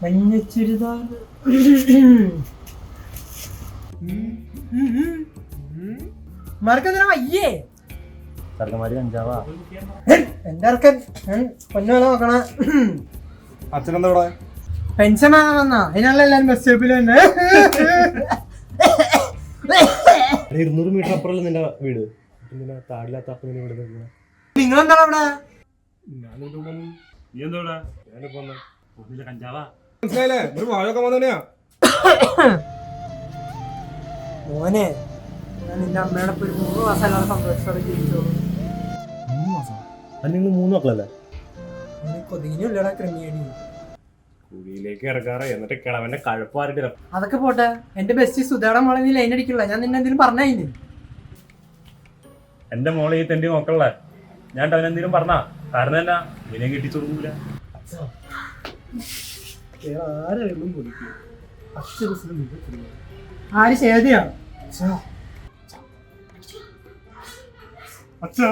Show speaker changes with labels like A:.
A: മഞ്ഞ ചുരിദാർ മറക്കെന്തിനാ വയ്യേ
B: കഞ്ചാവാ
A: എന്റെ അർക്കൻ ഞാൻ പൊന്നുവില നോക്കണ
C: അച്ഛനെന്താ ഇവിടെ
A: പെൻഷൻ വാങ്ങാൻ വന്നാ അതിനുള്ള എല്ലാരും ബസ് സ്റ്റോപ്പിൽ തന്നെ
B: 200 മീറ്റർ അപ്പുറമല്ല നിന്റെ വീട് താടില്ലാത്ത അപ്പൊ വീട്
A: നിങ്ങളെന്താണ് അവിടെ
B: കഞ്ചാവാ
C: മനസ്സിലായില്ലേ ഒരു വാഴൊക്കെ വന്നെയാ
A: മോനെ ഞാൻ നിന്റെ അമ്മയുടെ ഒരു 3 മാസം അല്ലാതെ സന്തോഷത്തോടെ ജീവിച്ചോളൂ.
B: 3 മാസം അത് നിങ്ങൾ 3 മക്കളല്ലേ
A: കൊതിങ്ങിനുള്ളടാ ക്രമീണി
B: കുഴിയിലേക്ക് ഇറക്കാറ എന്നിട്ട് കിളവന്റെ കഴപ്പാറിട്ട്
A: അതൊക്കെ പോട്ടെ. എന്റെ ബെസ്റ്റ് സുധാട മോളെ നീ ലൈൻ അടിക്കില്ല. ഞാൻ നിന്നെ എന്തെങ്കിലും പറഞ്ഞതിന്
B: എന്റെ മോളെ ഈ തെണ്ടി നോക്കല്ലേ ഞാൻ അവനെന്തെങ്കിലും പറഞ്ഞാ കാരണം എന്നാ ഇവനെ കെട്ടിച്ചു കൊടുക്കൂല
A: ആര് ശേതയാ
B: അച്ഛാ